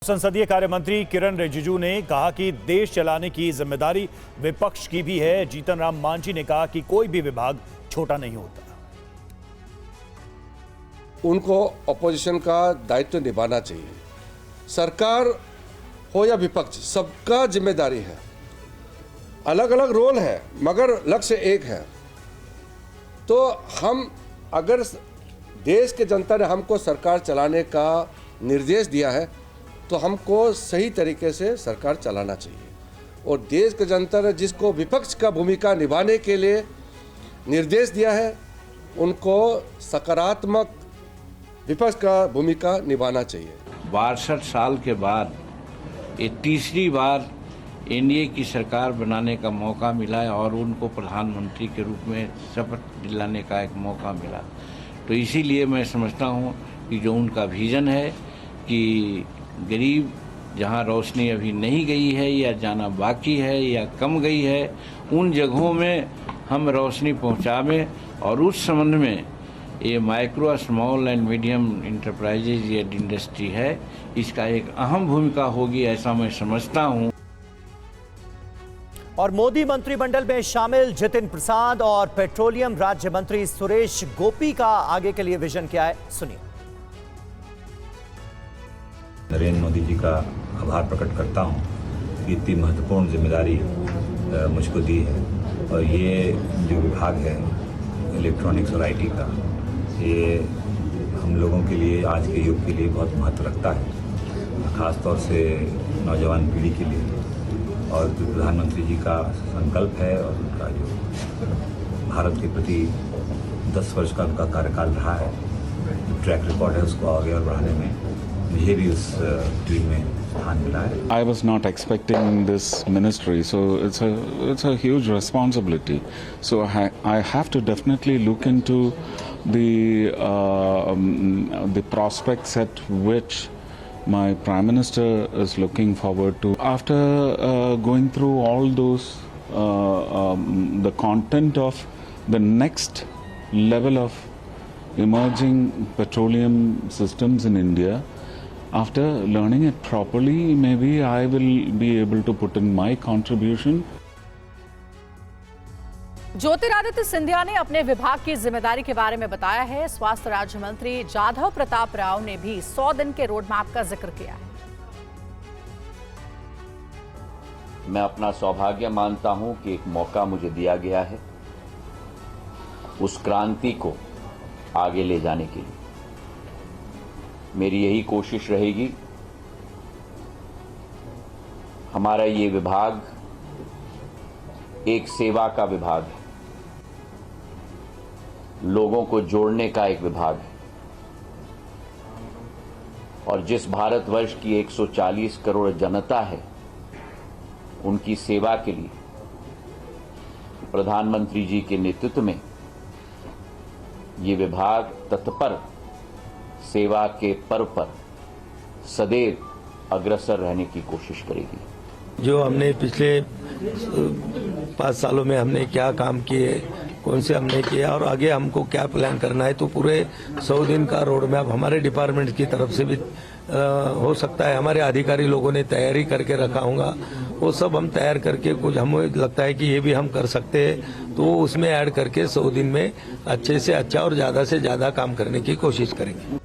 संसदीय कार्य मंत्री किरण रिजिजू ने कहा कि देश चलाने की जिम्मेदारी विपक्ष की भी है। जीतन राम मांझी ने कहा कि कोई भी विभाग छोटा नहीं होता। उनको अपोजिशन का दायित्व निभाना चाहिए। सरकार हो या विपक्ष, सबका जिम्मेदारी है। अलग अलग रोल है मगर लक्ष्य एक है। तो हम अगर देश के जनता ने हमको सरकार चलाने का निर्देश दिया है तो हमको सही तरीके से सरकार चलाना चाहिए। और देश के जनता ने जिसको विपक्ष का भूमिका निभाने के लिए निर्देश दिया है उनको सकारात्मक विपक्ष का भूमिका निभाना चाहिए। 62 साल के बाद ये तीसरी बार एनडीए की सरकार बनाने का मौका मिला है और उनको प्रधानमंत्री के रूप में शपथ दिलाने का एक मौका मिला। तो इसीलिए मैं समझता हूँ कि जो उनका विज़न है कि गरीब जहाँ रोशनी अभी नहीं गई है या जाना बाकी है या कम गई है, उन जगहों में हम रोशनी पहुँचावें। और उस संबंध में ये micro small and medium enterprises ये इंडस्ट्री है, इसका एक अहम भूमिका होगी, ऐसा मैं समझता हूँ। और मोदी मंत्रिमंडल में शामिल जितिन प्रसाद और पेट्रोलियम राज्य मंत्री सुरेश गोपी का आगे के लिए विजन क्या है, सुनिए। नरेंद्र मोदी जी का आभार प्रकट करता हूँ कि इतनी महत्वपूर्ण जिम्मेदारी मुझको दी है। और ये जो विभाग है इलेक्ट्रॉनिक्स और आईटी का, ये हम लोगों के लिए आज के युग के लिए बहुत महत्व रखता है, ख़ास तौर से नौजवान पीढ़ी के लिए। और प्रधानमंत्री जी का संकल्प है और उनका जो भारत के प्रति 10 वर्ष का उनका कार्यकाल रहा है, जो ट्रैक रिकॉर्ड है उसको आगे और बढ़ाने में मुझे भी उस टीम में स्थान मिला है। I was not expecting this ministry, so it's a huge responsibility. So I have to definitely look into the prospects at which my Prime Minister is looking forward to. After going through all those, the content of the next level of emerging petroleum systems in India, after learning it properly, maybe I will be able to put in my contribution. Jyotiraditya Scindia ने अपने विभाग की जिम्मेदारी के बारे में बताया है। स्वास्थ्य राज्य मंत्री जाधव प्रताप राव ने भी 100 दिन के रोड मैप का जिक्र किया है। मैं अपना सौभाग्य मानता हूं कि एक मौका मुझे दिया गया है उस क्रांति को आगे ले जाने के लिए। मेरी यही कोशिश रहेगी। हमारा ये विभाग एक सेवा का विभाग है, लोगों को जोड़ने का एक विभाग है। और जिस भारतवर्ष की 140 करोड़ जनता है, उनकी सेवा के लिए प्रधानमंत्री जी के नेतृत्व में ये विभाग तत्पर सेवा के पर्व पर सदैव अग्रसर रहने की कोशिश करेगी। जो हमने पिछले 5 सालों में हमने क्या काम किए, कौन से हमने किया और आगे हमको क्या प्लान करना है, तो पूरे 100 दिन का रोड मैप हमारे डिपार्टमेंट की तरफ से भी हो सकता है। हमारे अधिकारी लोगों ने तैयारी करके रखा होगा, वो सब हम तैयार करके कुछ हमें लगता है कि ये भी हम कर सकते हैं, तो उसमें ऐड करके 100 दिन में अच्छे से अच्छा और ज़्यादा से ज़्यादा काम करने की कोशिश करेंगे।